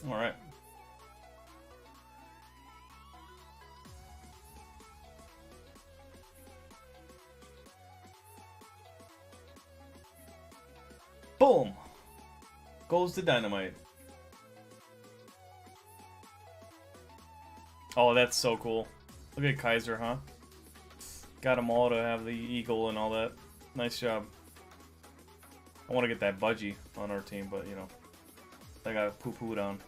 All right. Boom! Goes the dynamite. Oh, that's so cool. Look at Kaiser, huh? Got them all to have the eagle and all that. Nice job. I want to get that budgie on our team, but, you know, I got poo-pooed on.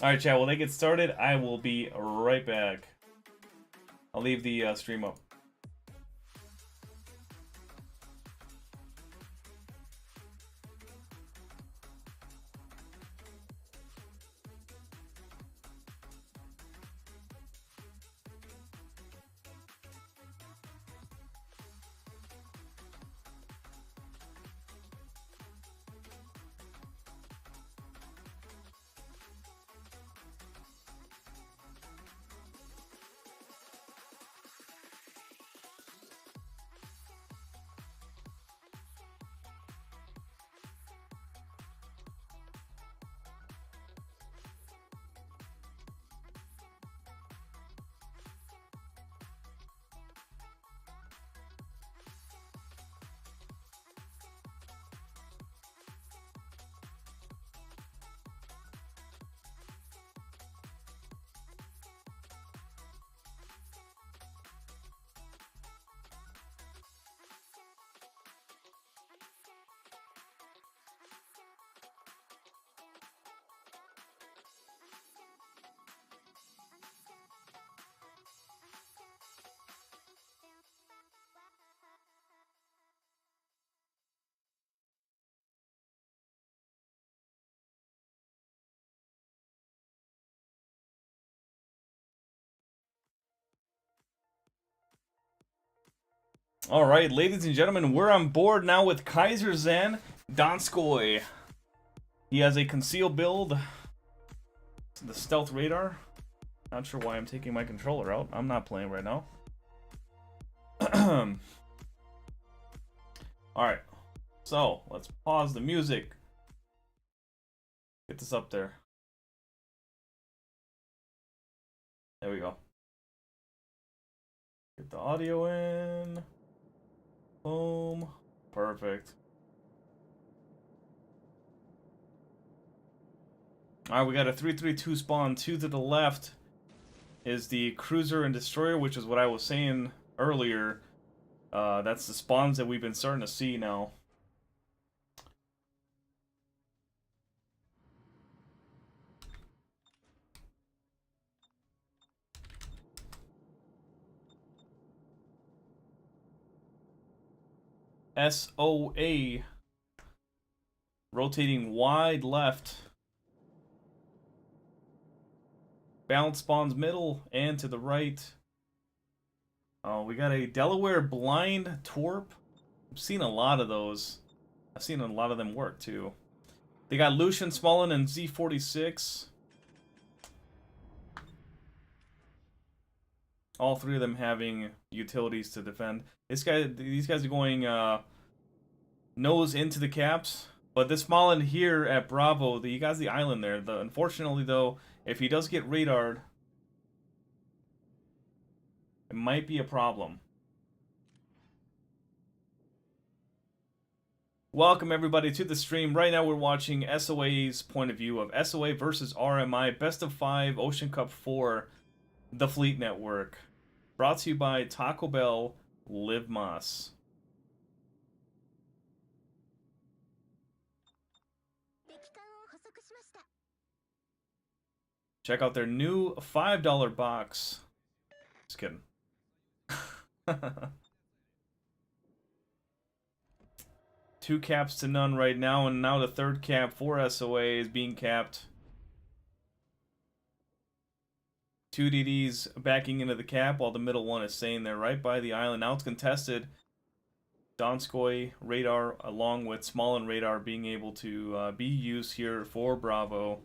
Alright, chat, while they get started, I will be right back. I'll leave the stream up. Alright, ladies and gentlemen, we're on board now with Kaiser Zen Donskoy. He has a concealed build. The stealth radar. Not sure why I'm taking my controller out. I'm not playing right now. Alright, so let's pause the music. Get this up there. There we go. Get the audio in. Boom. Perfect. Alright, we got a 3-3-2 spawn. 2 to the left is the cruiser and destroyer, which is what I was saying earlier. That's the spawns that we've been starting to see now. SoA rotating wide left. Balance spawns middle and to the right. We got a Delaware blind Torp. I've seen a lot of those. I've seen a lot of them work too. They got Lucian, Smolin, and Z46. All three of them having utilities to defend. These guys are going nose into the caps. But this Smolin here at Bravo, he got the island there. Unfortunately, though, if he does get radared, it might be a problem. Welcome, everybody, to the stream. Right now, we're watching SoA's point of view of SoA versus RMI Best of 5 Ocean Cup 4, the Fleet Network. Brought to you by Taco Bell Live Moss. Check out their new $5 box. Just kidding. 2 caps to none right now, and now the 3rd cap for SoA is being capped. 2 DDs backing into the cap, while the middle one is staying there right by the island. Now it's contested. Donskoy radar along with Smolin radar being able to be used here for Bravo.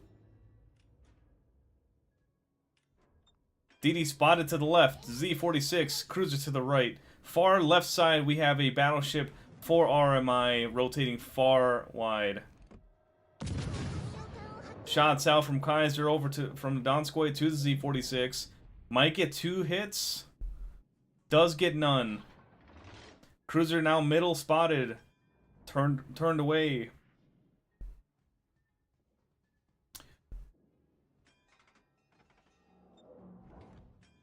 DD spotted to the left. Z46 cruiser to the right. Far left side we have a battleship for RMI rotating far wide. Shots out from Kaiser over to from the Donskoy to the Z46. Might get 2 hits. Does get none. Cruiser now middle spotted. Turned away.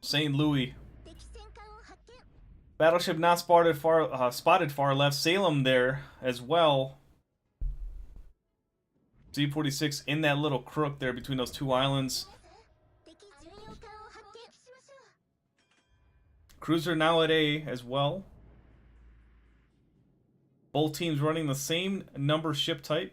St. Louis. Battleship not spotted far left. Salem there as well. Z46 in that little crook there between those 2 islands. Cruiser now at A as well. Both teams running the same number ship type.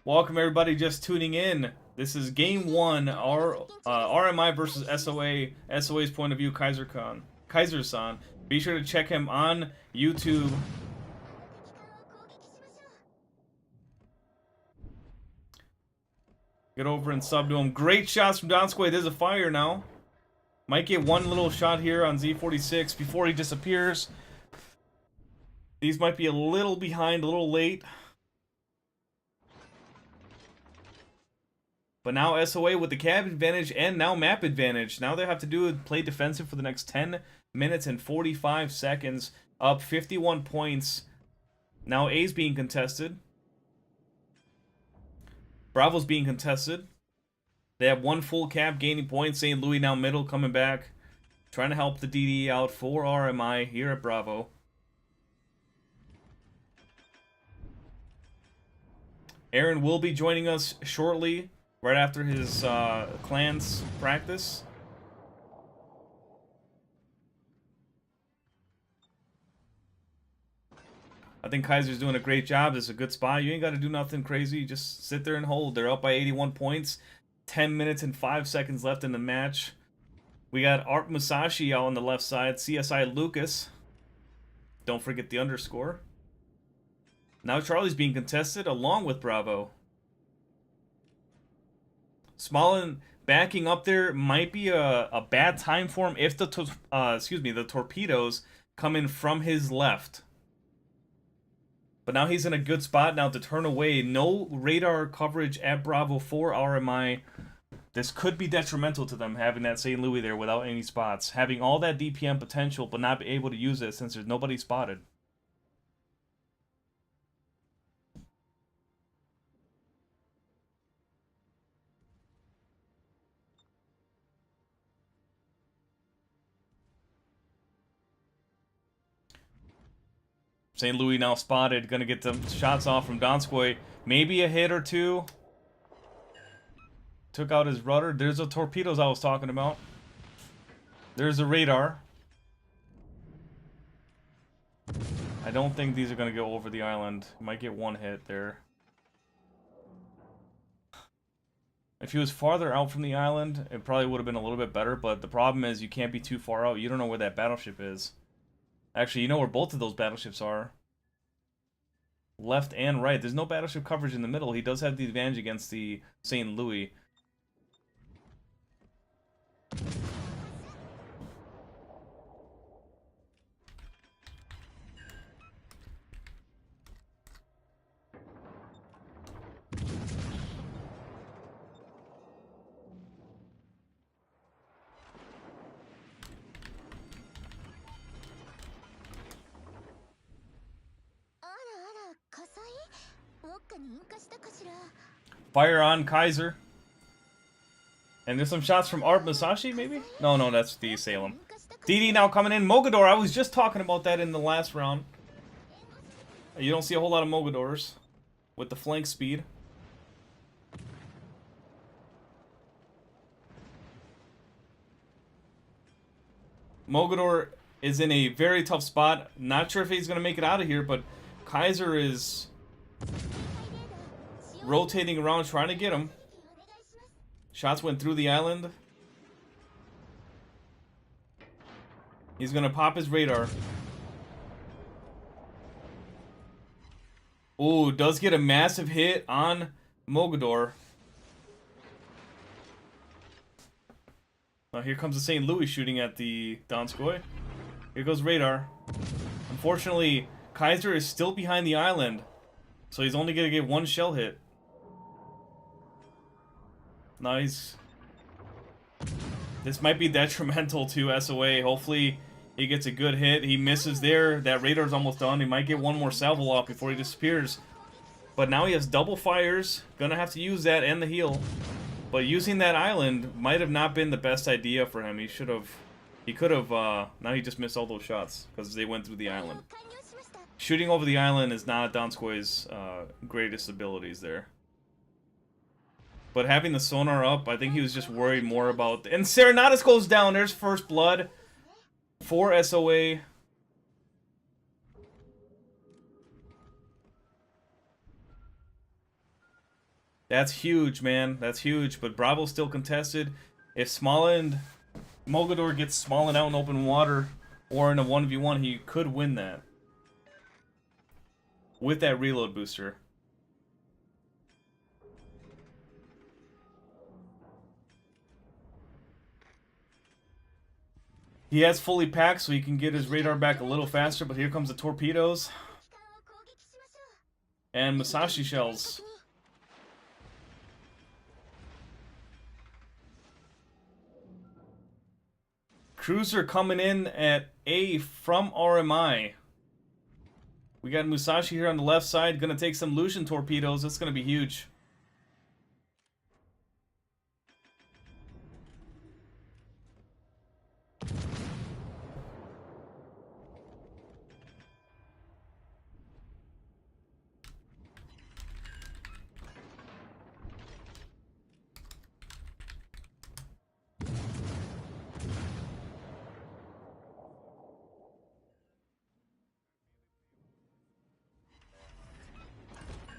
Welcome everybody just tuning in. This is game 1, RMI versus SoA. SoA's point of view, Kaiser-san. Be sure to check him on YouTube. Get over and sub to him. Great shots from Donskoy. There's a fire now. Might get one little shot here on Z46 before he disappears. These might be a little behind, a little late. But now SoA with the cab advantage and now map advantage. Now they have to do play defensive for the next 10 minutes and 45 seconds. Up 51 points. Now A's being contested. Bravo's being contested. They have 1 full cab gaining points. St. Louis now middle coming back. Trying to help the DD out for RMI here at Bravo. Aaron will be joining us shortly, right after his clans practice. I think Kaiser's doing a great job. This is a good spot. You ain't got to do nothing crazy. You just sit there and hold. They're up by 81 points. 10 minutes and 5 seconds left in the match. We got Art Musashi out on the left side. CSI Lucas. Don't forget the underscore. Now Charlie's being contested along with Bravo. Smallin backing up there might be a bad time for him if the the torpedoes come in from his left. But now he's in a good spot now to turn away. No radar coverage at Bravo for RMI. This could be detrimental to them, having that St. Louis there without any spots. Having all that DPM potential, but not be able to use it since there's nobody spotted. St. Louis now spotted. Gonna get some shots off from Donskoy. Maybe a hit or two. Took out his rudder. There's the torpedoes I was talking about. There's a radar. I don't think these are gonna go over the island. Might get 1 hit there. If he was farther out from the island, it probably would have been a little bit better, but the problem is you can't be too far out. You don't know where that battleship is. Actually, you know where both of those battleships are. Left and right. There's no battleship coverage in the middle. He does have the advantage against the St. Louis. Fire on Kaiser. And there's some shots from Art Musashi, maybe? No, that's the Salem. DD now coming in. Mogador, I was just talking about that in the last round. You don't see a whole lot of Mogadors with the flank speed. Mogador is in a very tough spot. Not sure if he's going to make it out of here, but Kaiser is rotating around trying to get him. Shots went through the island. He's going to pop his radar. Ooh, does get a massive hit on Mogador. Now here comes the St. Louis shooting at the Donskoy. Here goes radar. Unfortunately, Kaiser is still behind the island, so he's only going to get one shell hit. Nice. This might be detrimental to SoA. Hopefully, he gets a good hit. He misses there. That radar's almost done. He might get one more salvo off before he disappears. But now he has double fires. Gonna have to use that and the heal. But using that island might have not been the best idea for him. He should have... He could have... now he just missed all those shots because they went through the island. Shooting over the island is not Donskoi's greatest abilities there. But having the sonar up, I think he was just worried more about... And Serenatus goes down. There's first blood for SoA. That's huge, man. That's huge. But Bravo's still contested. If Smalland... Mogador gets Smalland out in open water or in a 1v1, he could win that. With that reload booster. He has fully packed, so he can get his radar back a little faster, but here comes the torpedoes. And Musashi shells. Cruiser coming in at A from RMI. We got Musashi here on the left side, gonna take some Lucian torpedoes. That's gonna be huge.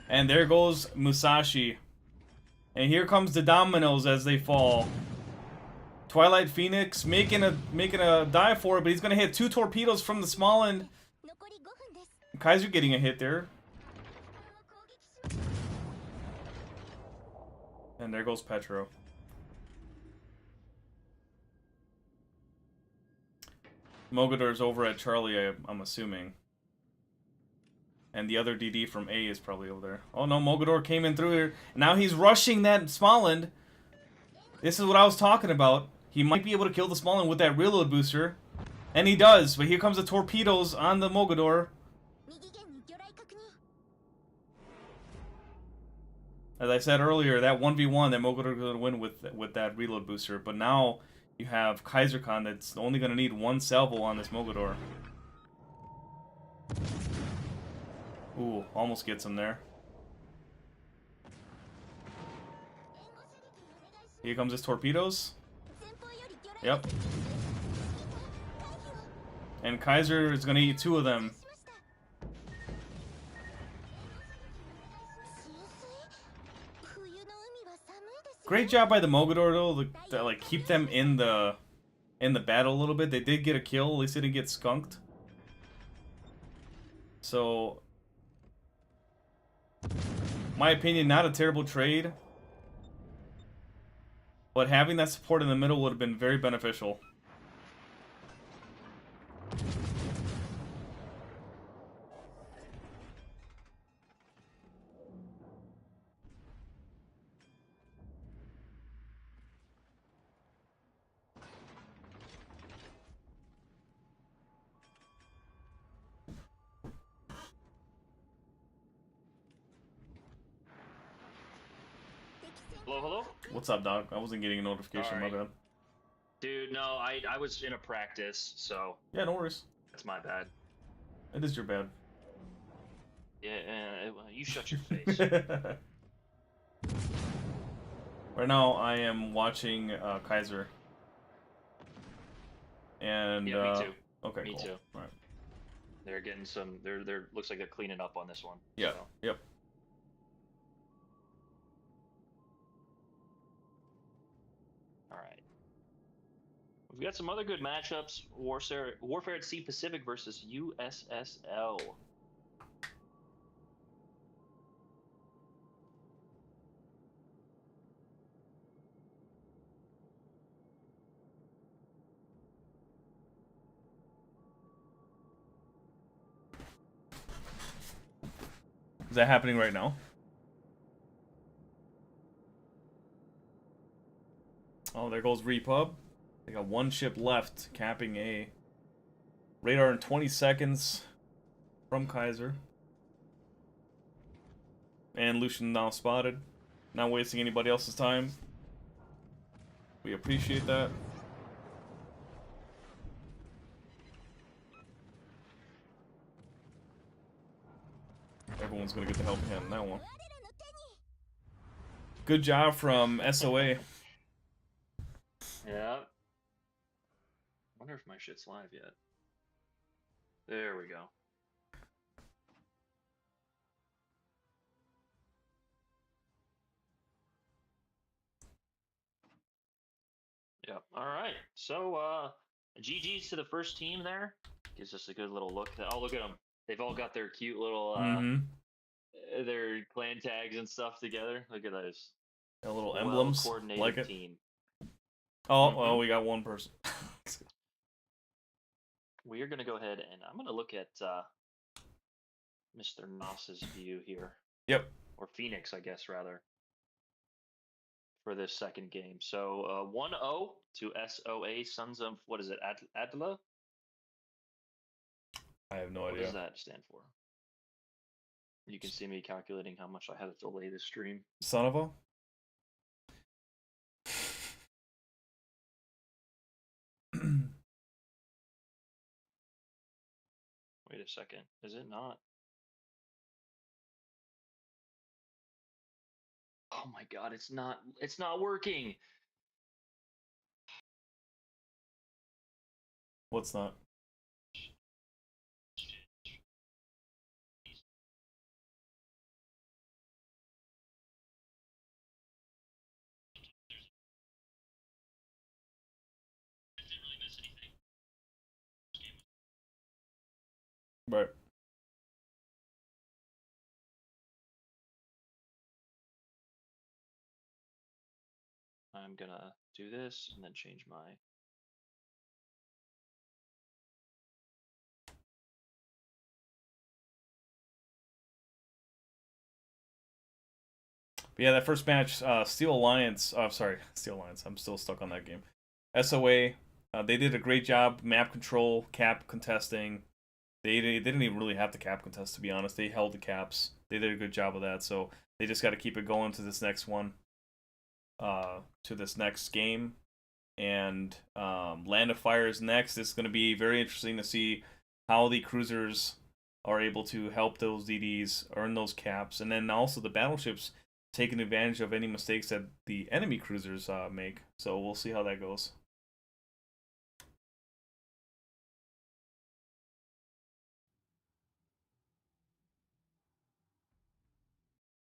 And there goes Musashi. And here comes the dominoes as they fall. Twilight Phoenix making a dive for it, but he's gonna hit 2 torpedoes from the small end. Kaiser getting a hit there. And there goes Petro. Mogador's over at Charlie, I'm assuming. And the other DD from A is probably over there. Oh no, Mogador came in through here. Now he's rushing that Smalland. This is what I was talking about. He might be able to kill the Smalland with that reload booster. And he does, but here comes the torpedoes on the Mogador. As I said earlier, that 1v1 that Mogador is going to win with that reload booster. But now you have KaiserCon that's only going to need 1 salvo on this Mogador. Ooh, almost gets him there. Here comes his torpedoes. Yep. And Kaiser is going to eat 2 of them. Great job by the Mogador though, to like keep them in the battle a little bit. They did get a kill, at least they didn't get skunked. So, my opinion, not a terrible trade. But having that support in the middle would have been very beneficial. Hello, hello? What's up, dog? I wasn't getting a notification, my bad. Dude, no, I was in a practice, so... Yeah, no worries. That's my bad. It is your bad. Yeah, you shut your face. Right now, I am watching Kaiser. And, yeah, me too. Okay, me cool. too. All right. They're getting some... They're looks like they're cleaning up on this one. Yeah, so. yep. Alright. We've got some other good matchups. Warfare at Sea Pacific versus USSL. Is that happening right now? Oh, there goes Repub. They got one ship left, capping A. Radar in 20 seconds from Kaiser. And Lucian now spotted. Not wasting anybody else's time. We appreciate that. Everyone's gonna get the helping hand on that one. Good job from SoA. Yeah. Wonder if my shit's live yet. There we go. Yep. All right. So, GG's to the first team there. Gives us a good little look. Oh, look at them. They've all got their cute little their clan tags and stuff together. Look at those. Got little emblems. Well-coordinated Like it. team. Oh, well, we got one person. We are going to go ahead and I'm going to look at Mr. Noss's view here. Yep. Or Phoenix, I guess, rather. For this second game. So 1-0 to SoA, Sons of, what is it, Adla? I have no idea. What does that stand for? You can see me calculating how much I had to delay this stream. Son of a? Wait a second. Is it not? Oh my god, it's not working. What's not? Right. I'm gonna do this and then change my But yeah, that first match, Steel Alliance. Oh, sorry, Steel Alliance. I'm still stuck on that game. SoA, they did a great job. Map control, cap contesting. They didn't even really have to cap contest, to be honest. They held the caps. They did a good job of that. So they just got to keep it going to this next one, to this next game. And Land of Fire is next. It's going to be very interesting to see how the cruisers are able to help those DDs earn those caps, and then also the battleships taking advantage of any mistakes that the enemy cruisers make. So we'll see how that goes.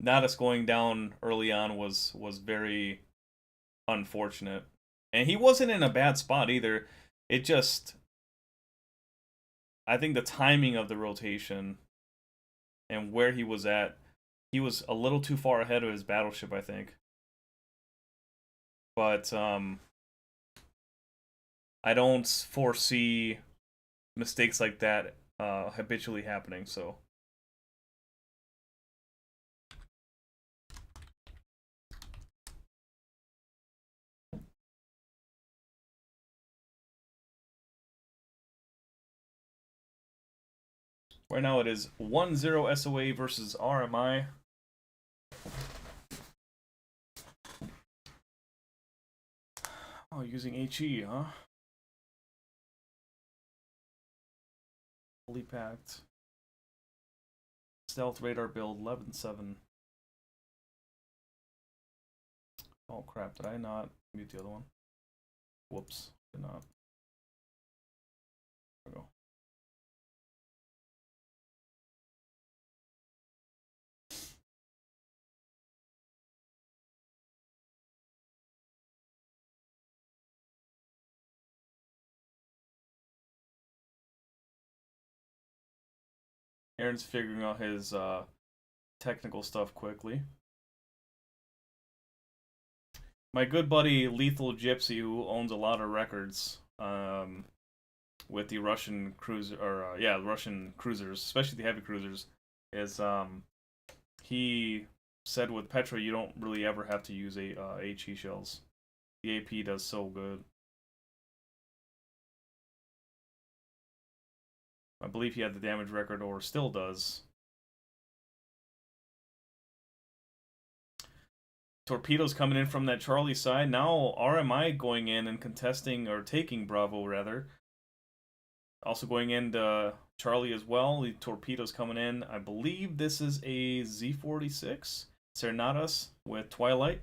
Nadas going down early on was very unfortunate, and he wasn't in a bad spot either. It just, I think the timing of the rotation and where he was at, he was a little too far ahead of his battleship, I think. But I don't foresee mistakes like that habitually happening, so. Right now it is 1-0 SoA versus RMI. Oh, using HE, huh? Fully packed. Stealth radar build 11-7. Oh crap, did I not mute the other one? Whoops, did not. There we go. Aaron's figuring out his technical stuff quickly. My good buddy Lethal Gypsy, who owns a lot of records with the Russian cruiser, or Russian cruisers, especially the heavy cruisers, is he said with Petra, you don't really ever have to use HE shells. The AP does so good. I believe he had the damage record, or still does. Torpedoes coming in from that Charlie side. Now RMI going in and contesting, or taking Bravo rather. Also going into Charlie as well. The torpedoes coming in. I believe this is a Z46 Cernadas with Twilight.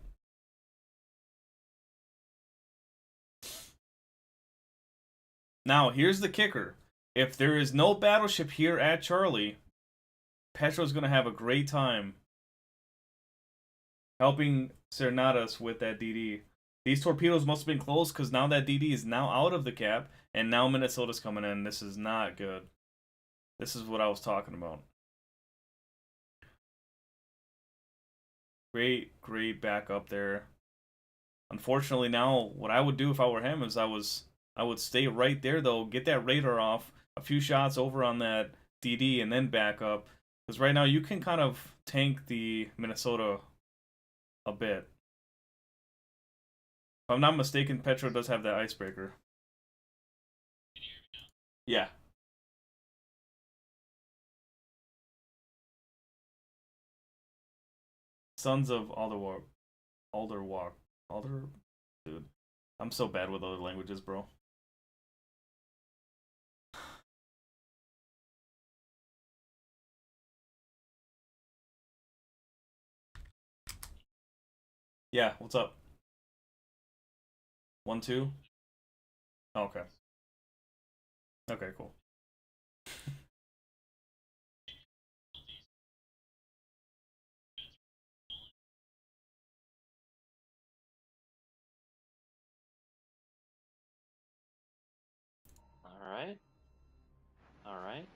Now here's the kicker. If there is no battleship here at Charlie, Petro's going to have a great time helping Cernadas with that DD. These torpedoes must have been close because now that DD is now out of the cap, and now Minnesota's coming in. This is not good. This is what I was talking about. Great, great backup there. Unfortunately, now what I would do if I were him is I would stay right there though, get that radar off, a few shots over on that DD, and then back up. Because right now you can kind of tank the Minnesota a bit. If I'm not mistaken, Petro does have that icebreaker. Yeah. Sons of Alderwalk. Dude. I'm so bad with other languages, bro. Yeah, what's up? 1, 2? Okay. Okay, cool. Alright. Alright.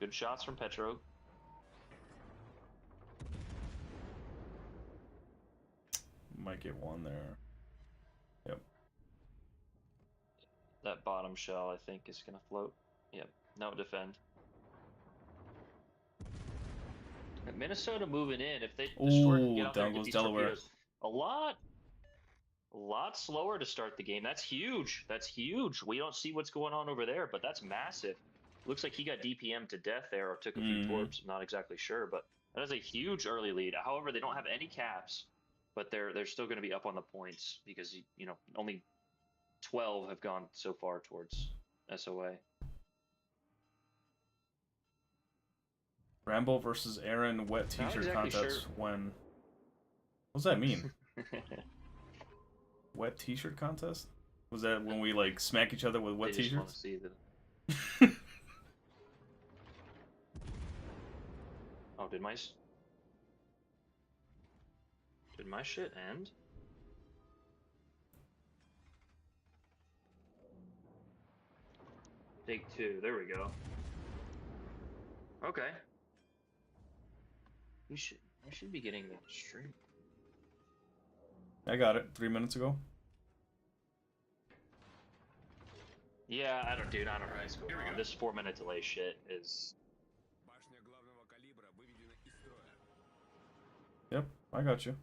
Good shots from Petro. Might get one there. Yep. That bottom shell, I think, is going to float. Yep. No, defend. Minnesota moving in. If they Ooh, get out there down and get goes these Delaware. torpedoes, a lot slower to start the game. That's huge. That's huge. We don't see what's going on over there, but that's massive. Looks like he got DPM to death there, or took a few torps. I'm not exactly sure, but that is a huge early lead. However, they don't have any caps, but they're still going to be up on the points because only 12 have gone so far towards SoA. Rambo versus Aaron wet t-shirt exactly contest sure. when... What does that mean? Wet t-shirt contest? Was that when we like smack each other with wet They just t-shirts? want to see the... Oh, did my shit end? Take 2. There we go. Okay. I should be getting the stream. I got it 3 minutes ago. Yeah, I don't know what's going on. This 4-minute delay shit is... Yep, I got you.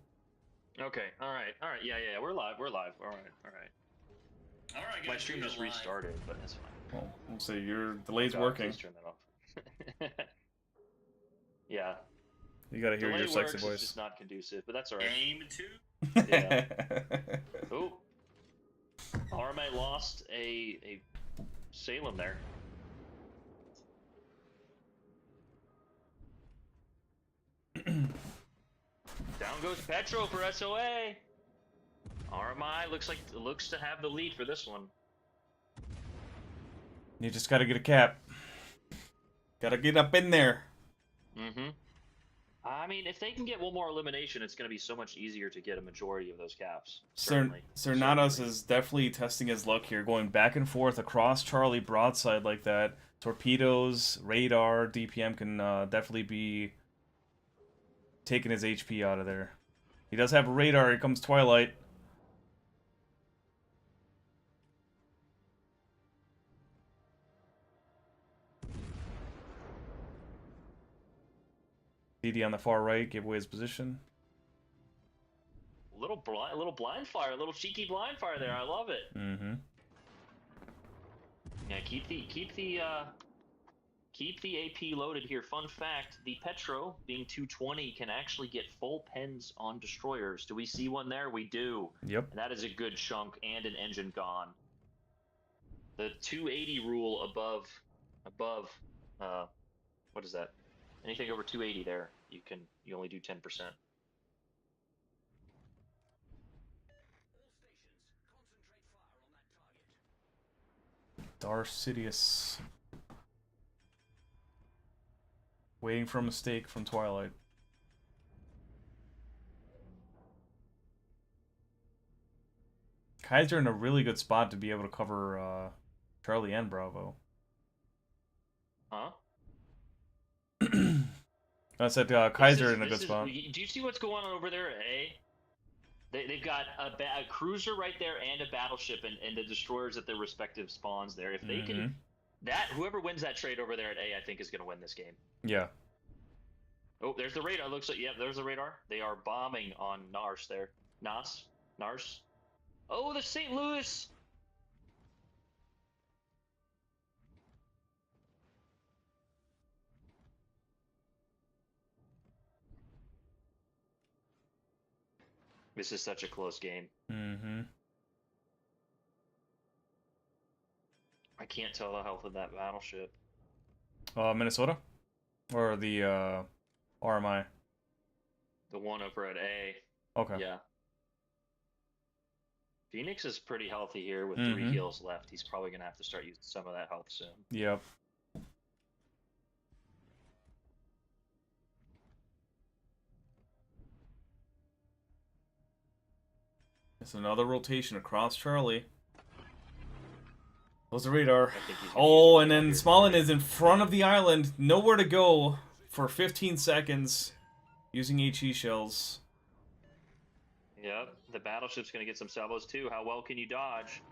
Okay, alright, yeah, we're live, alright. My stream just restarted, but that's fine. Well, we'll say your delay's God, working. please turn that off. Yeah. You gotta hear Delay your sexy works, voice. It's just not conducive, but that's alright. Game 2? Yeah. Oh. RMA lost a Salem there. Down goes Petro for SoA. RMI looks to have the lead for this one. You just gotta get a cap. Gotta get up in there. Mm-hmm. I mean, if they can get one more elimination, it's going to be so much easier to get a majority of those caps. Cernadas is definitely testing his luck here, going back and forth across Charlie broadside like that. Torpedoes, radar, DPM can definitely be taking his HP out of there. He does have a radar. Here comes Twilight. DD on the far right gave away his position. Little blind fire, a little cheeky blind fire there. I love it. Mm-hmm. Yeah, keep the AP loaded here. Fun fact: the Petro, being 220, can actually get full pens on destroyers. Do we see one there? We do. Yep. And that is a good chunk and an engine gone. The 280 rule above, what is that? Anything over 280 there, you only do 10%. Darcidius. Waiting for a mistake from Twilight. Kaiser in a really good spot to be able to cover Charlie and Bravo. Huh? I said Kaiser in a good spot. Do you see what's going on over there at A? They've got a cruiser right there and a battleship and the destroyers at their respective spawns there. If they can, whoever wins that trade over there at A, I think is going to win this game. Yeah. Oh, there's the radar. Looks like, yeah, there's the radar. They are bombing on Nars there. Nars. Oh, the St. Louis. This is such a close game. Mm-hmm. I can't tell the health of that battleship. Minnesota? Or the RMI? The one over at A. Okay. Yeah. Phoenix is pretty healthy here with 3 heals left. He's probably going to have to start using some of that health soon. Yep. It's another rotation across Charlie. Close the radar. Oh, and then Smolin is in front of the island. Nowhere to go for 15 seconds using HE shells. Yep, the battleship's going to get some salvos too. How well can you dodge?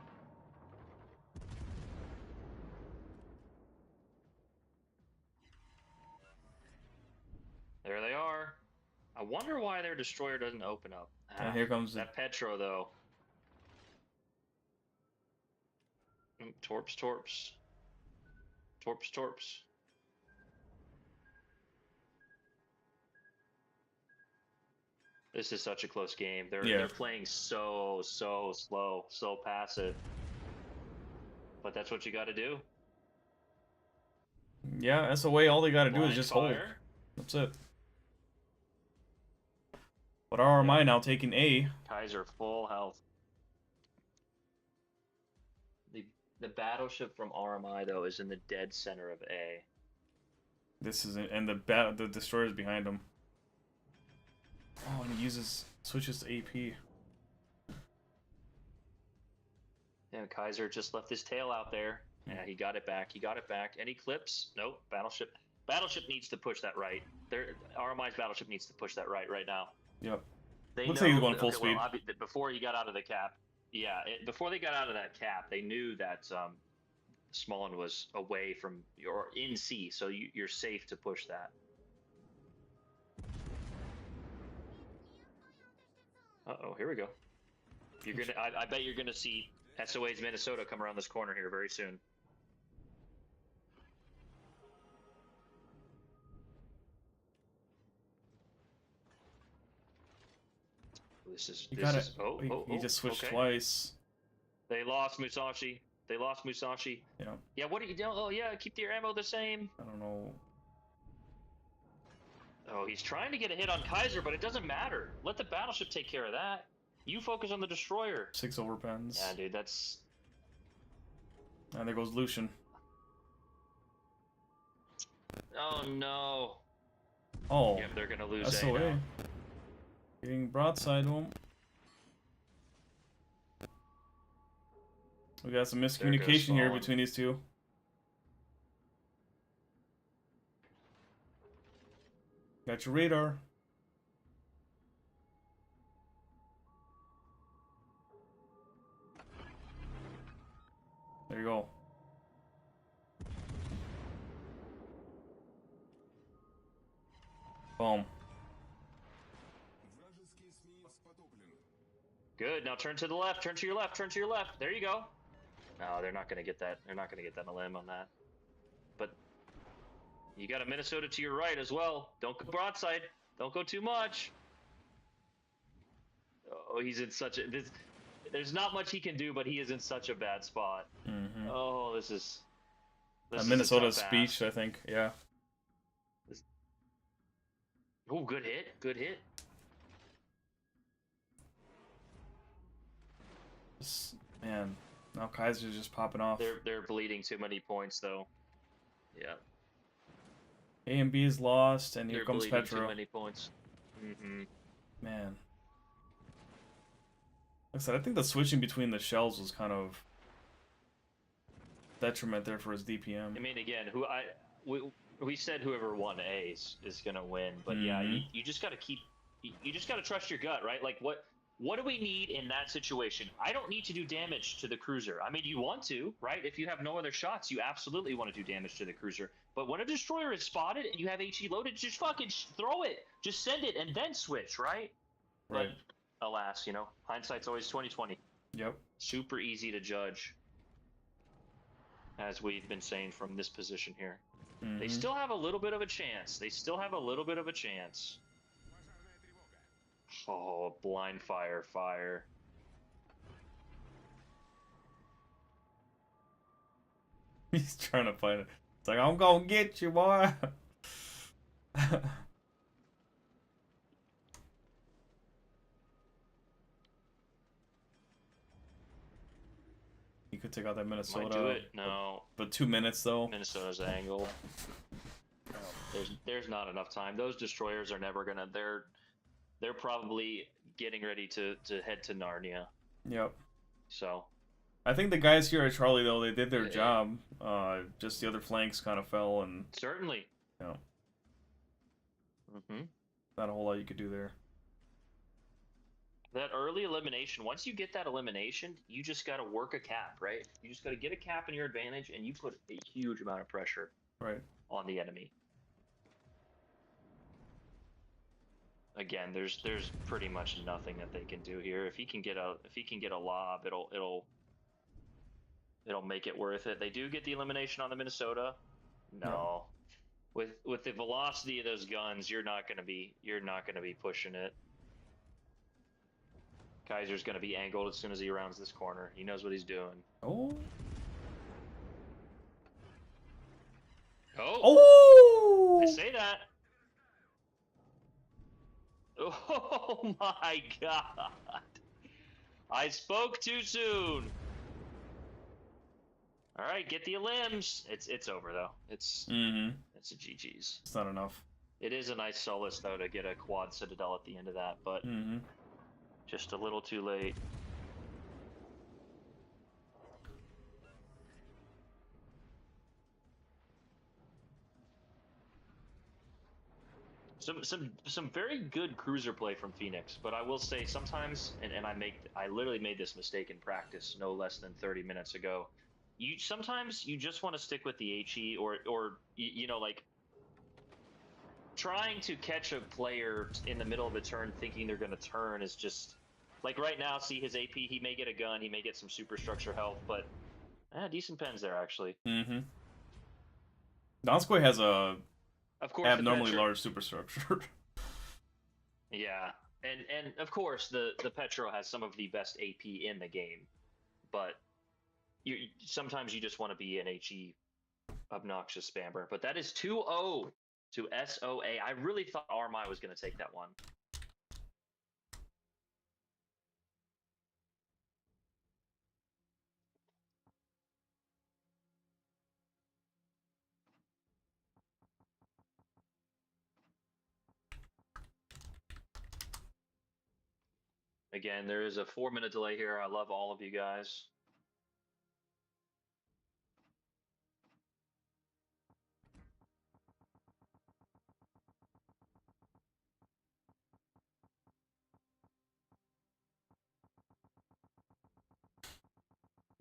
There they are. I wonder why their destroyer doesn't open up. And here comes that Petro, though. Torps. This is such a close game. They're playing so slow, so passive. But that's what you got to do. Yeah, SoA, all they got to do is just hold. That's it. But RMI now taking A. Kaiser full health. The battleship from RMI though is in the dead center of A. This is and the destroyer's behind him. Oh, and he switches to AP. Yeah, Kaiser just left his tail out there. Yeah, he got it back. Any clips? Nope. Battleship needs to push that right. RMI's battleship needs to push that right now. Yep. Looks like he's going full speed. Well, before he got out of the cap. Yeah, before they got out of that cap, they knew that Smolin was away from or in C, so you're safe to push that. Uh-oh, here we go. I bet you're gonna see SOA's Minnesota come around this corner here very soon. He just switched twice. They lost Musashi. Yeah. Yeah, what are you doing? Oh, yeah, keep your ammo the same. I don't know. Oh, he's trying to get a hit on Kaiser, but it doesn't matter. Let the battleship take care of that. You focus on the destroyer. 6 overpens. Yeah, dude, that's... And there goes Lucian. Oh, no. Oh. Yeah, they're going to lose SoA. A now. Getting broadside home. We got some miscommunication here between these two. Got your radar. There you go. Boom. Good. Now turn to the left. Turn to your left. Turn to your left. There you go. No, they're not going to get that. They're not going to get that in a limb on that. But you got a Minnesota to your right as well. Don't go broadside. Don't go too much. Oh, he's in such a... there's not much he can do, but he is in such a bad spot. Mm-hmm. Oh, this is Minnesota a tough speech, ask. I think. Yeah. Oh, good hit. Good hit. Man, now Kaiser's just popping off. They're bleeding too many points, though. Yeah. A and B is lost, and here comes Petro. Too many points. Mm-hmm. Man. Like I said, I think the switching between the shells was kind of detriment there for his DPM. I mean, again, we said whoever won A is gonna win, but yeah, you just gotta you just gotta trust your gut, right? Like what do we need in that situation? I don't need to do damage to the cruiser. I mean, you want to, right? If you have no other shots, you absolutely want to do damage to the cruiser. But when a destroyer is spotted and you have HE loaded, just fucking throw it. Just send it and then switch, right? Right. But alas, hindsight's always 20/20. Yep. Super easy to judge, as we've been saying from this position here. Mm-hmm. They still have a little bit of a chance. They still have a little bit of a chance. Oh, blind fire. He's trying to fight it. It's like, I'm gonna get you, boy. He could take out that Minnesota. Might do it. No. But 2 minutes, though. Minnesota's angled. There's not enough time. Those destroyers are never gonna... They're probably getting ready to head to Narnia. Yep. So... I think the guys here at Charlie, though, they did their job. Just the other flanks kind of fell, and... Certainly. Yeah. Mm-hmm. Not a whole lot you could do there. That early elimination, once you get that elimination, you just got to work a cap, right? You just got to get a cap in your advantage, and you put a huge amount of pressure on the enemy. Again, there's pretty much nothing that they can do here. If he can get a lob, it'll make it worth it. They do get the elimination on the Minnesota. No. With the velocity of those guns, you're not gonna be pushing it. Kaiser's gonna be angled as soon as he rounds this corner. He knows what he's doing. Oh. Oh! I say that. Oh my god. I spoke too soon. All right, get the limbs. It's over though. It's a GG's. It's not enough. It is a nice solace though to get a quad citadel at the end of that, but just a little too late. Some very good cruiser play from Phoenix, but I will say sometimes, and I literally made this mistake in practice no less than 30 minutes ago. Sometimes you just want to stick with the HE or like trying to catch a player in the middle of a turn thinking they're going to turn is just like right now. See his AP, he may get a gun, he may get some superstructure health, but decent pens there actually. Donskoy has a abnormally the large superstructure. Yeah, and of course the Petro has some of the best AP in the game, but sometimes you just want to be an HE obnoxious spammer. But that is 2-0 to SoA. I really thought RMI was going to take that one. Again, there is a 4-minute delay here. I love all of you guys.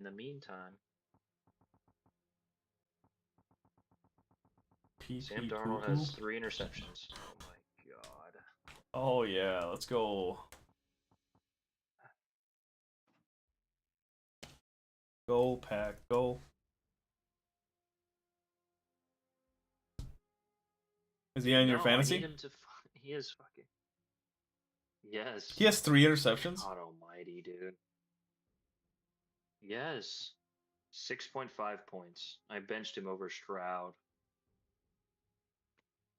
In the meantime, Sam Darnold has 3 interceptions. Oh my Oh yeah, let's go. Go pack, go. Is he on your No, I need fantasy? him to. He is fucking. Yes. He has 3 interceptions. God almighty, dude. Yes. 6.5 points. I benched him over Stroud.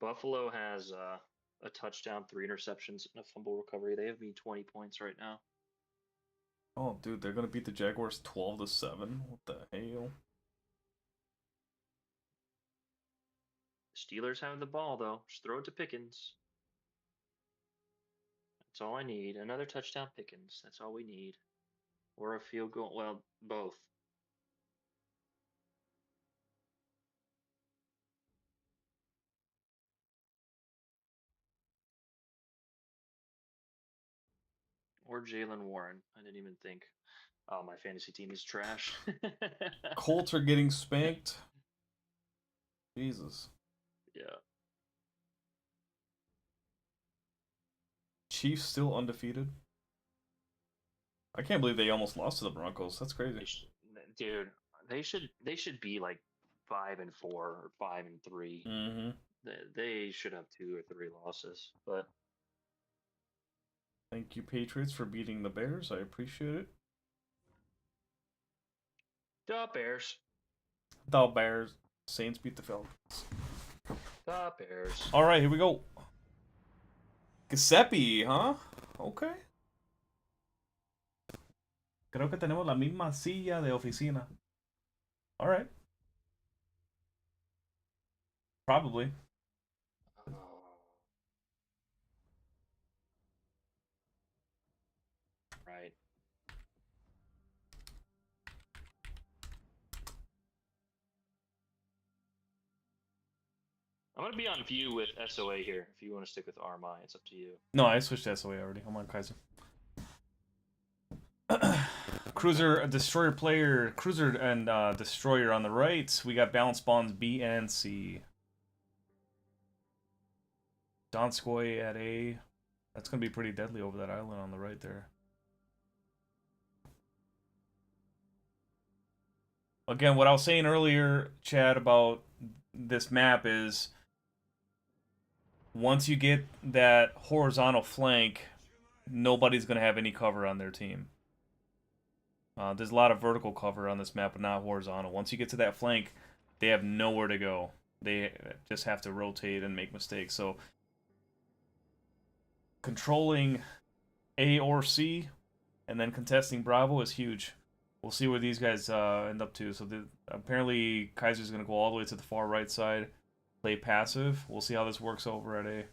Buffalo has a touchdown, 3 interceptions, and a fumble recovery. They have me 20 points right now. Oh, dude, they're gonna beat the Jaguars 12-7. What the hell? Steelers have the ball though. Just throw it to Pickens. That's all I need. Another touchdown, Pickens. That's all we need. Or a field goal. Well, both. Or Jalen Warren. I didn't even think. Oh, my fantasy team is trash. Colts are getting spanked. Jesus. Yeah. Chiefs still undefeated. I can't believe they almost lost to the Broncos. That's crazy. Dude, they should be like 5-4 or 5-3. Mm-hmm. They should have 2 or 3 losses, but Thank you, Patriots, for beating the Bears. I appreciate it. the Bears. The Bears. Saints beat the Falcons. The Bears. All right, here we go. Giuseppe, huh? Okay. Creo que tenemos la misma silla de oficina. All right. Probably. Right. I'm gonna be on view with SoA here. If you want to stick with RMI, it's up to you. No, I switched to SoA already. Hold on, Kaiser. Cruiser, Destroyer player, Cruiser and Destroyer on the right. We got balance bonds B and C. Donskoy at A. That's going to be pretty deadly over that island on the right there. Again, what I was saying earlier, Chad, about this map is once you get that horizontal flank, nobody's going to have any cover on their team. There's a lot of vertical cover on this map, but not horizontal. Once you get to that flank, they have nowhere to go. They just have to rotate and make mistakes. So controlling A or C and then contesting Bravo is huge. We'll see where these guys end up to. So apparently Kaiser's going to go all the way to the far right side, play passive. We'll see how this works over at A.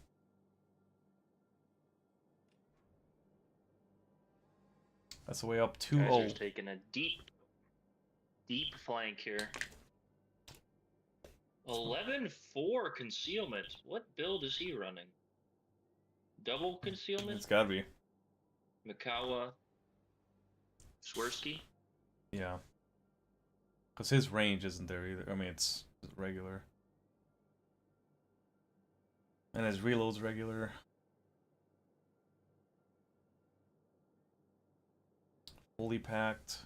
That's the way up 2-0. Kaiser's taking a deep flank here. 11-4 concealment. What build is he running? Double concealment? It's gotta be. Mikawa. Swirsky? Yeah. Because his range isn't there either. I mean, it's regular. And his reload's regular. Fully packed.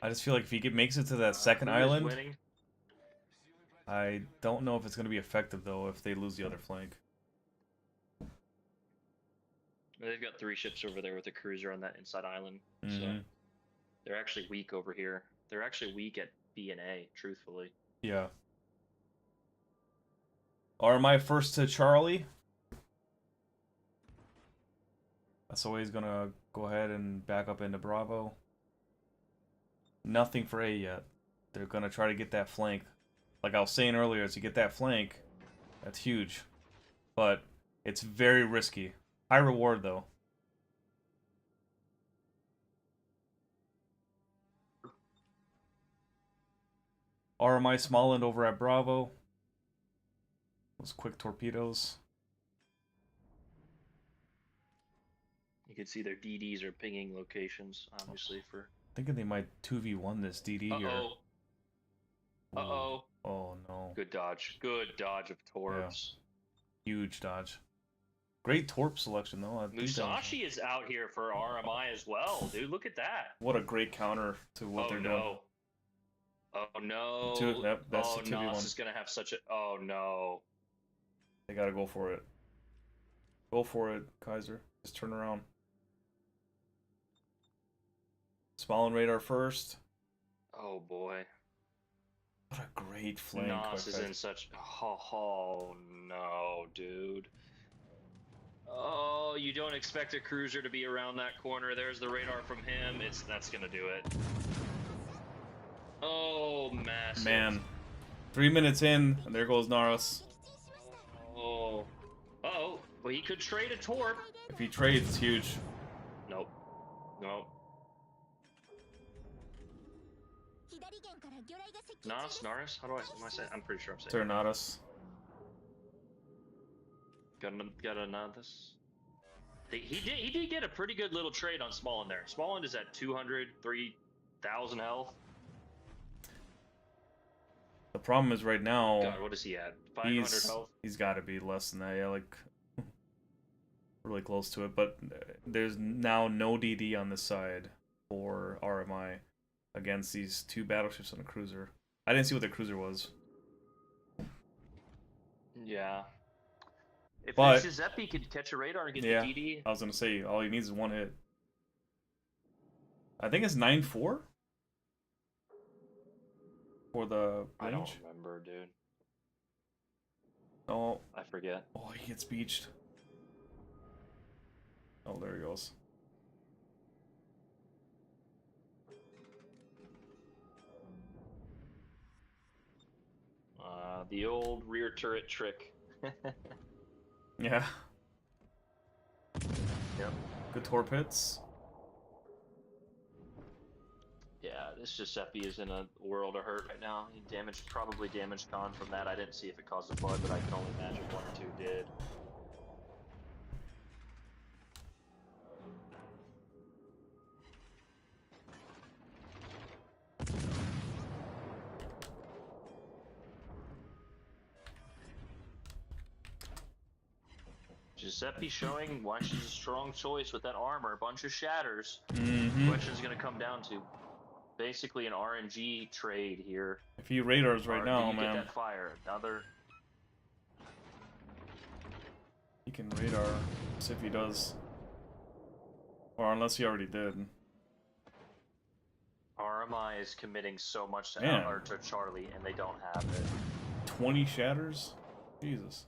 I just feel like if he makes it to that second island, winning? I don't know if it's going to be effective, though, if they lose the other flank. They've got 3 ships over there with a cruiser on that inside island. Mm-hmm. So they're actually weak over here. They're actually weak at B and A, truthfully. Yeah. RMI first to Charlie. SoA is going to go ahead and back up into Bravo. Nothing for A yet. They're going to try to get that flank. Like I was saying earlier, as you get that flank, that's huge. But it's very risky. High reward, though. RMI Smallland over at Bravo. Those quick torpedoes. You can see their DDs are pinging locations, obviously, for... Thinking they might 2v1 this DD here. Uh-oh. Good dodge. Good dodge of Torps. Yeah. Huge dodge. Great Torp selection, though. I think Musashi is out here for RMI as well, dude. Look at that. What a great counter to what they're doing. Oh no. Yep, that's oh, the 2v1. Nas is going to have such a... Oh no. They gotta go for it. Go for it, Kaiser. Just turn around. Small and radar first. Oh boy. What a great flank. Nas is in such... Oh no, dude. Oh, you don't expect a cruiser to be around that corner. There's the radar from him. That's gonna do it. Oh, massive. Man. 3 minutes in, and there goes Naras. Oh. Uh-oh. Well, he could trade a Torp. If he trades, it's huge. Nope. Nope. Naras? How do I say? I'm pretty sure I'm saying. Naras. Got a Nadas. He did get a pretty good little trade on Smallin there. Smallin is at 200, 3,000 health. The problem is right now. God, what is he at? 500 health. He's got to be less than that. Yeah, like really close to it. But there's now no DD on this side for RMI against these two battleships and a cruiser. I didn't see what the cruiser was. Yeah. If But Giuseppe could catch a radar and get yeah, the DD. I was gonna say all he needs is one hit. I think it's 9-4 for the range. I don't remember, dude. Oh, I forget. Oh, he gets beached. Oh, there he goes. The old rear turret trick. Yeah. Yep. Good Torp hits. Yeah, this Giuseppe is in a world of hurt right now. He probably damaged Khan from that. I didn't see if it caused a flood, but I can only imagine one or two did. Giuseppe showing why she's a strong choice with that armor. A bunch of shatters. Mm-hmm. The question's going to come down to basically an RNG trade here. If he radars right now, man. Get that fire. Another. He can radar. See if he does. Or unless he already did. RMI is committing so much to Charlie, and they don't have it. 20 shatters? Jesus.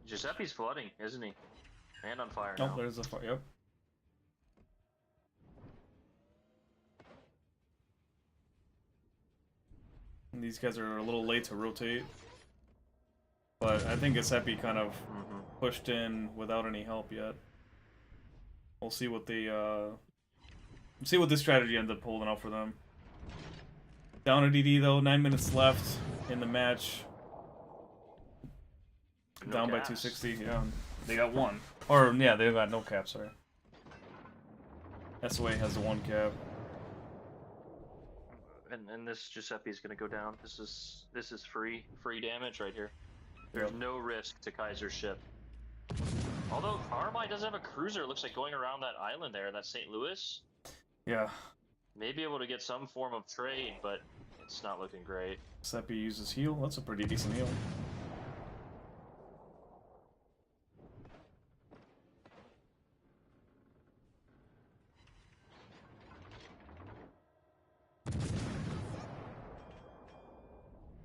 Giuseppe's flooding, isn't he? And on fire now. now. There's a fire. Yep. And these guys are a little late to rotate. But I think Giuseppe kind of pushed in without any help yet. We'll see what the see what this strategy ends up holding out for them. Down a DD though, 9 minutes left in the match. No down by caps. 260, yeah. They got one. Or, yeah, they got no cap, sorry. SoA has the one cap. And this Giuseppe is going to go down. This is free damage right here. There's no risk to Kaiser's ship. Although RMI does have a cruiser, it looks like going around that island there, that St. Louis. Yeah. May be able to get some form of trade, but it's not looking great. Giuseppe uses heal. That's a pretty decent heal.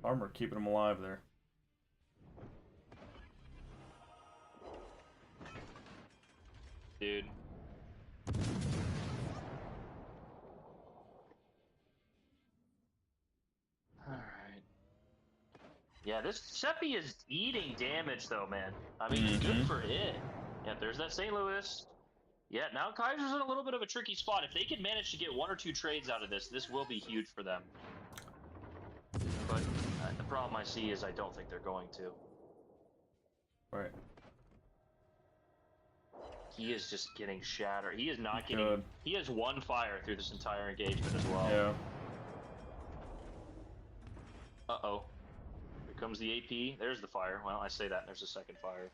Armor keeping him alive there. Dude. Alright. Yeah, this Seppi is eating damage though, man. I mean, good for it. Yeah, there's that St. Louis. Yeah, now Kaiser's in a little bit of a tricky spot. If they can manage to get one or two trades out of this, this will be huge for them. But the problem I see is I don't think they're going to. Right. He is just getting shattered. He is not getting... He has one fire through this entire engagement as well. Yeah. Uh-oh. Here comes the AP. There's the fire. Well, I say that, and there's a second fire.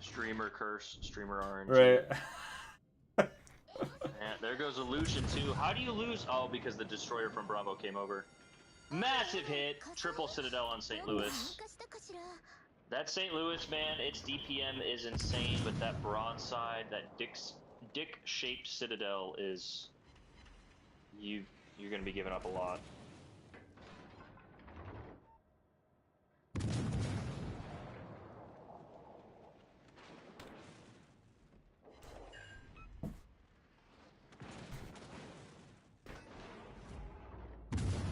Streamer curse, streamer RNG. Right. And there goes illusion too. How do you lose? Oh, because the destroyer from Bravo came over. Massive hit, triple Citadel on St. Louis. That St. Louis, man, its DPM is insane, but that broadside, that dick-shaped Citadel is you're gonna be giving up a lot.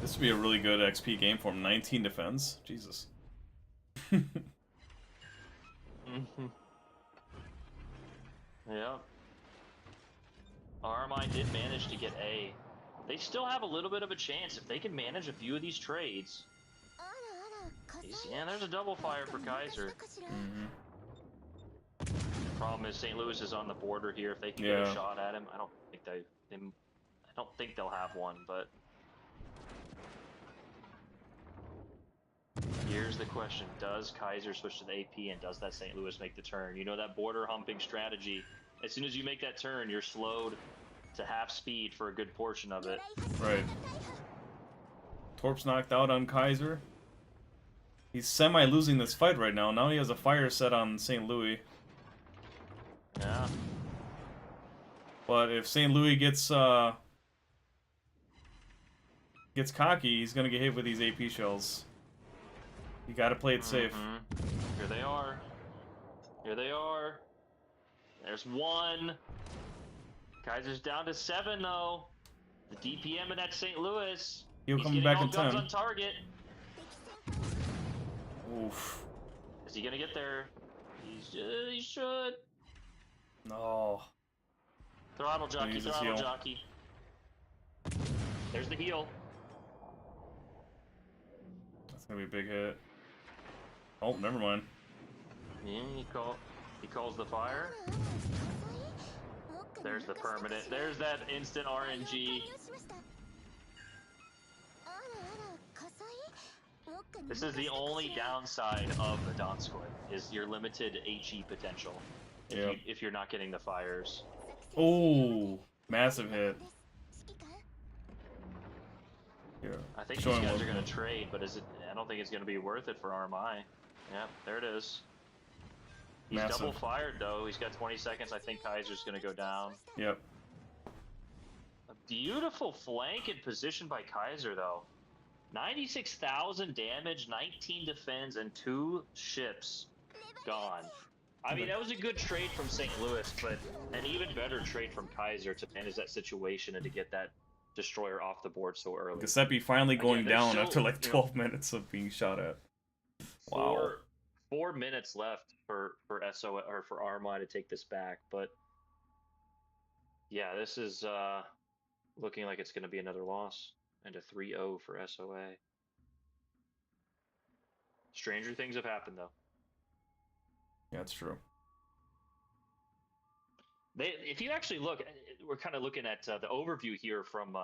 This would be a really good XP game for him. 19 defense. Jesus. Yeah. RMI did manage to get A. They still have a little bit of a chance if they can manage a few of these trades. Yeah, there's a double fire for Kaiser. Problem is St. Louis is on the border here. If they can get a shot at him, I don't think they'll have one, but here's the question. Does Kaiser switch to the AP, and does that St. Louis make the turn? You know that border humping strategy. As soon as you make that turn, you're slowed to half speed for a good portion of it. Right. Torp's knocked out on Kaiser. He's semi-losing this fight right now. Now he has a fire set on St. Louis. Yeah. But if St. Louis gets cocky, he's gonna get hit with these AP shells. You gotta play it safe. Here they are. Here they are. There's one. Kaiser's down to 7 though. The DPM of that St. Louis. He'll come back in guns 10. on target. Oof. Is he gonna get there? He should. No. Throttle jockey, throttle jockey. There's the heel. That's gonna be a big hit. Oh, never mind. Yeah, he calls the fire. There's the permanent. There's that instant RNG. This is the only downside of the Donskoy, is your limited HE potential. If you're not getting the fires. Oh, massive hit. Yeah. I think these guys are going to trade, but I don't think it's going to be worth it for RMI. Yep, there it is. He's double fired though. He's got 20 seconds. I think Kaiser's going to go down. Yep. A beautiful flank and position by Kaiser though. 96,000 damage, 19 defense, and 2 ships gone. I mean, that was a good trade from St. Louis, but an even better trade from Kaiser to manage that situation and to get that destroyer off the board so early. Giuseppe finally going down after like 12 minutes of being shot at. Wow. 4 minutes left for SoA or for RMI to take this back, but yeah, this is looking like it's going to be another loss and a 3-0 for SoA. Stranger things have happened though. Yeah, that's true. If you actually look, we're kind of looking at the overview here from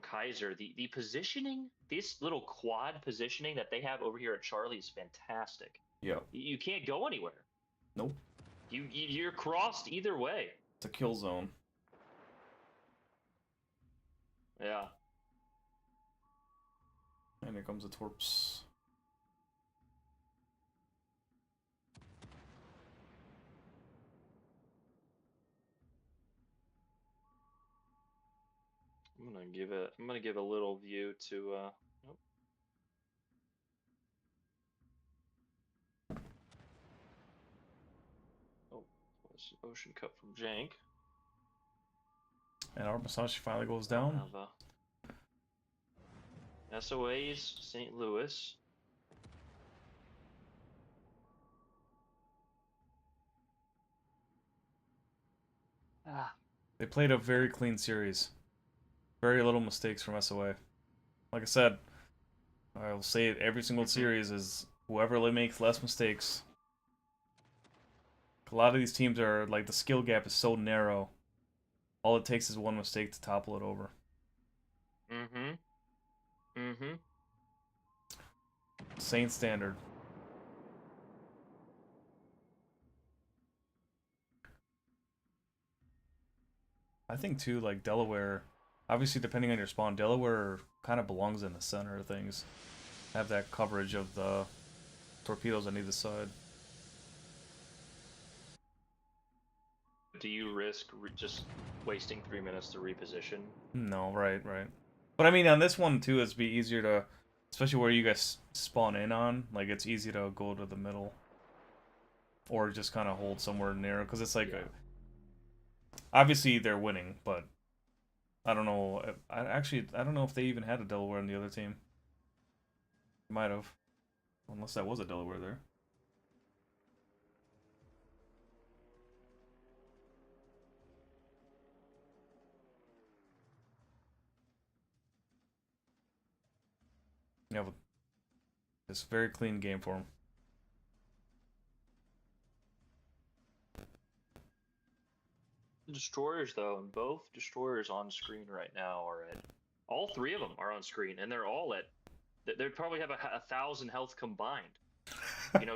Kaiser. The positioning, this little quad positioning that they have over here at Charlie is fantastic. Yeah. You can't go anywhere. Nope. You're crossed either way. It's a kill zone. Yeah. And here comes the Torps. I'm gonna give a little view to Ocean Cup from Jank. And our Masashi finally goes down. SOA's St. Louis. They played a very clean series. Very little mistakes from SoA. Like I said, I'll say it every single series is whoever makes less mistakes. A lot of these teams are like the skill gap is so narrow All it takes is one mistake to topple it over. Mm-hmm. Mm-hmm. Saint standard. I think too, like Delaware, obviously depending on your spawn, Delaware kind of belongs in the center of things. Have that coverage of the torpedoes on either side. Do you risk just wasting 3 minutes to reposition? No, right, right. But I mean, on this one too, it's be easier to, especially where you guys spawn in on. Like it's easy to go to the middle, or just kind of hold somewhere near, because it's like, Yeah. obviously they're winning, but I don't know. I don't know if they even had a Delaware on the other team. Might have, unless that was a Delaware there. Yeah, but it's a very clean game for him. Destroyers, though, and both destroyers on screen right now are at. All three of them are on screen, and they're all at. They probably have 1,000 health combined.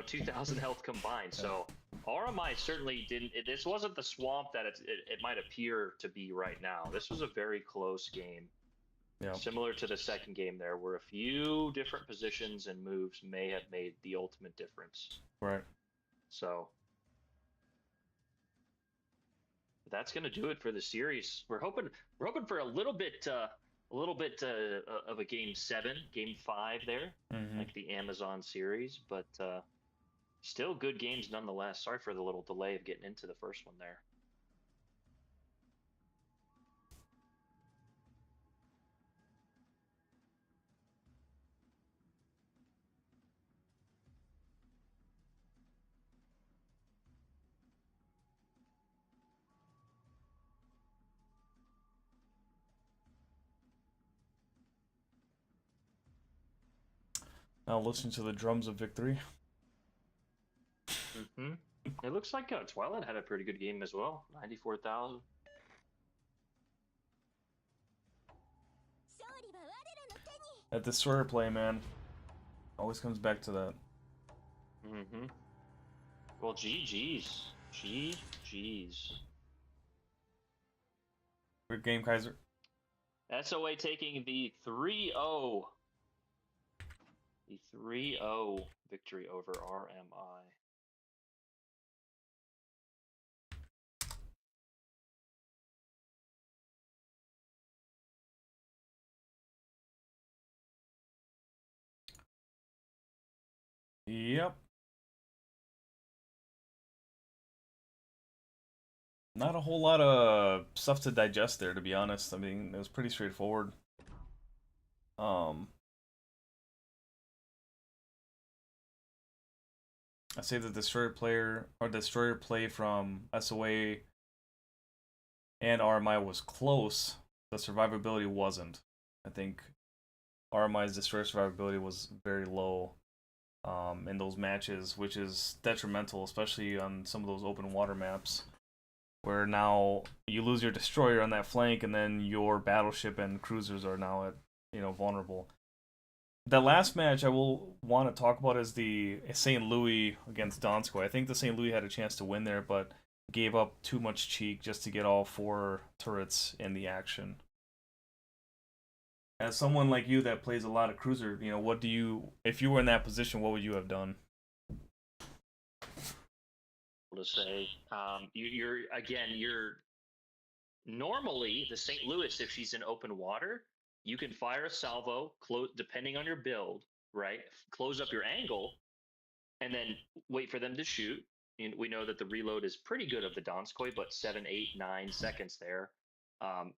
2,000 health combined. So RMI certainly didn't. This wasn't the swamp that it might appear to be right now. This was a very close game. Yeah. Similar to the second game, there were a few different positions and moves may have made the ultimate difference. Right. So that's going to do it for the series. We're hoping for a little bit of a game 7, game 5 there, like the Amazon series, but still good games nonetheless. Sorry for the little delay of getting into the first one there. Now listen to the drums of victory. Mm-hmm. It looks like Twilight had a pretty good game as well. 94,000. That destroyer play, man, always comes back to that. Mm-hmm. Well, GG's. GG's. Good game, Kaiser. SoA taking the 3-0. The 3-0 victory over RMI. Yep. Not a whole lot of stuff to digest there, to be honest. I mean, it was pretty straightforward. I say the destroyer play from SOA and RMI was close. The survivability wasn't. I think RMI's destroyer survivability was very low in those matches, which is detrimental, especially on some of those open water maps, where now you lose your destroyer on that flank, and then your battleship and cruisers are now at vulnerable. The last match I will want to talk about is the St. Louis against Donskoy. I think the St. Louis had a chance to win there, but gave up too much cheek just to get all 4 turrets in the action. As someone like you that plays a lot of cruiser, what do you, if you were in that position, what would you have done? To say, you're normally the St. Louis, if she's in open water, you can fire a salvo, depending on your build, right? Close up your angle, and then wait for them to shoot. And we know that the reload is pretty good of the Donskoy, but 7, 8, 9 seconds there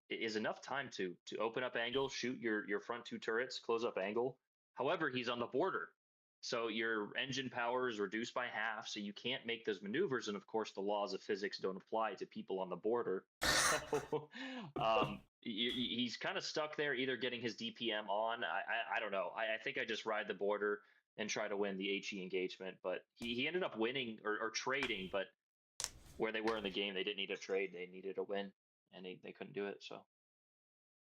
is enough time to open up angle, shoot your front 2 turrets, close up angle. However, he's on the border, so your engine power is reduced by half, so you can't make those maneuvers. And of course, the laws of physics don't apply to people on the border. So he's kind of stuck there, either getting his DPM on. I don't know. I think I just ride the border and try to win the HE engagement. But he ended up winning or trading, but where they were in the game, they didn't need a trade. They needed a win. and they couldn't do it. So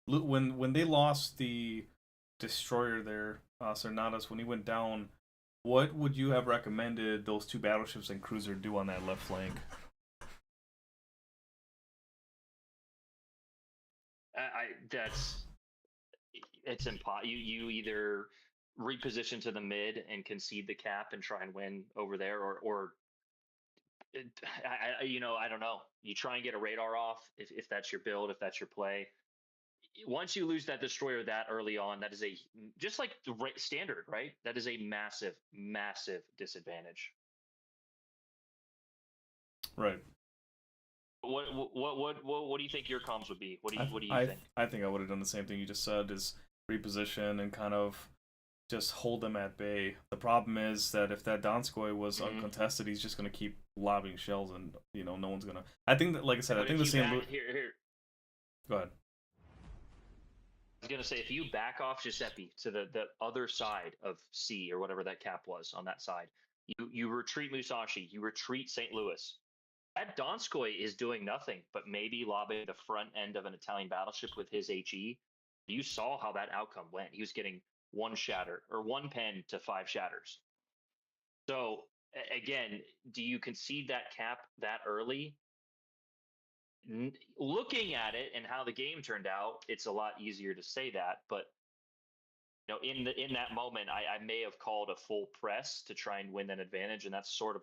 When they lost the destroyer there, Cernadas, when he went down, what would you have recommended those two battleships and cruiser do on that left flank? it's impossible. You either reposition to the mid and concede the cap and try and win over there, or I don't know. You try and get a radar off if that's your build, if that's your play. Once you lose that destroyer that early on, that is just like the standard, right? That is a massive, massive disadvantage. Right. What do you think your comms would be? What do you think? I think I would have done the same thing you just said, is reposition and kind of just hold them at bay. The problem is that if that Donskoy was uncontested, he's just gonna keep lobbing shells, and no one's gonna. I think that, like I said, I think the same. Here. Go ahead. I was gonna say, if you back off Giuseppe to the other side of C or whatever that cap was on that side, you retreat Musashi, you retreat St. Louis. That Donskoy is doing nothing but maybe lobbing the front end of an Italian battleship with his HE. You saw how that outcome went. He was getting one shatter or one pen to 5 shatters. So again, do you concede that cap that early? Looking at it and how the game turned out, it's a lot easier to say that. But in that moment, I may have called a full press to try and win that advantage, and that's sort of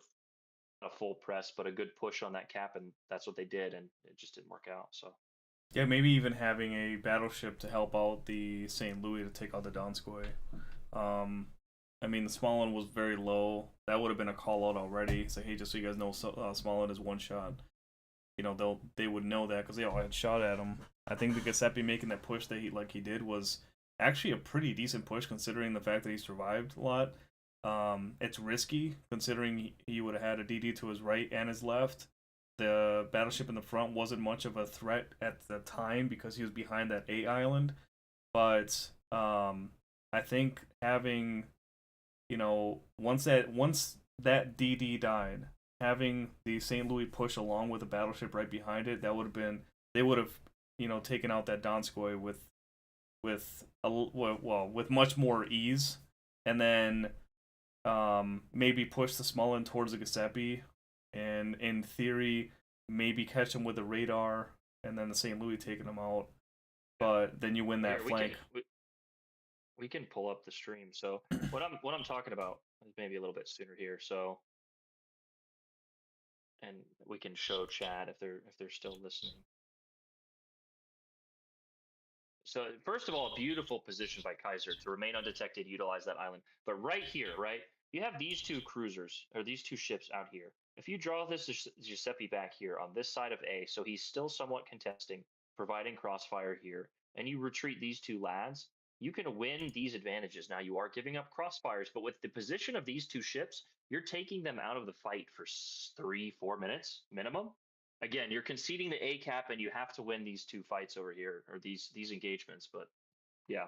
a full press, but a good push on that cap, and that's what they did, and it just didn't work out. So yeah, maybe even having a battleship to help out the St. Louis to take out the Donskoy. I mean, the small one was very low. That would have been a call out already. Say, hey, just so you guys know, small one is one shot. They would know that because they all had shot at him. I think the Giuseppe making that push that he did was actually a pretty decent push, considering the fact that he survived a lot. It's risky considering he would have had a DD to his right and his left. The battleship in the front wasn't much of a threat at the time because he was behind that A island. But I think having, once that DD died, having the St. Louis push along with a battleship right behind it, they would have taken out that Donskoy with much more ease, and then maybe push the small end towards the Giuseppe, and in theory maybe catch him with the radar, and then the St. Louis taking him out. But then you win that flank. We can pull up the stream. So what I'm talking about is maybe a little bit sooner here. So, and we can show chat if they're still listening. So first of all, a beautiful position by Kaiser to remain undetected, utilize that island. But right here, right, you have these two cruisers, or these two ships out here. If you draw this Giuseppe back here on this side of A, so he's still somewhat contesting, providing crossfire here, and you retreat these two lads, you can win these advantages. Now, you are giving up crossfires, but with the position of these two ships, you're taking them out of the fight for 3-4 minutes minimum. Again, you're conceding the A cap, and you have to win these two fights over here, or these engagements. But yeah,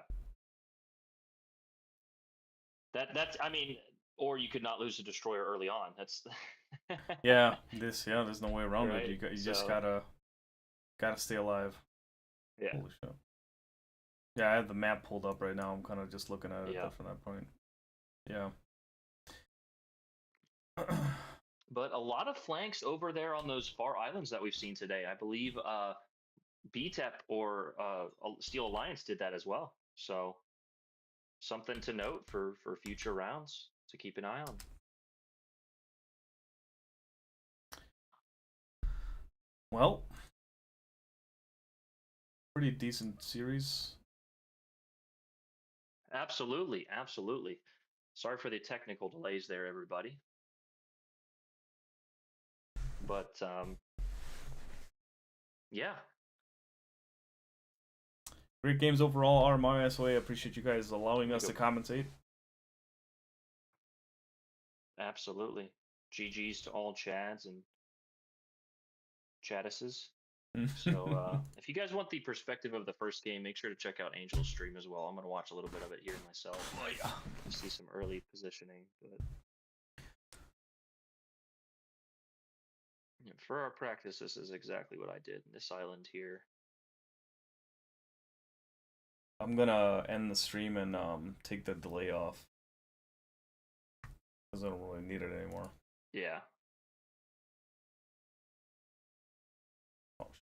that's I mean, or you could not lose a destroyer early on. That's there's no way around right? it. You just gotta stay alive. Yeah. Holy shit. Yeah, I have the map pulled up right now. I'm kind of just looking at it from that point. Yeah. But a lot of flanks over there on those far islands that we've seen today. I believe BTEP or Steel Alliance did that as well. So something to note for future rounds to keep an eye on. Well, pretty decent series. Absolutely, absolutely. Sorry for the technical delays there, everybody. But yeah. Great games overall, RMI, SoA. I appreciate you guys allowing us to commentate. Absolutely. GG's to all Chads and Chadises. So if you guys want the perspective of the first game, make sure to check out Angel's stream as well. I'm going to watch a little bit of it here myself. Oh, yeah. See some early positioning. But For our practice, this is exactly what I did. This island here. I'm gonna end the stream and take the delay off because I don't really need it anymore. Yeah.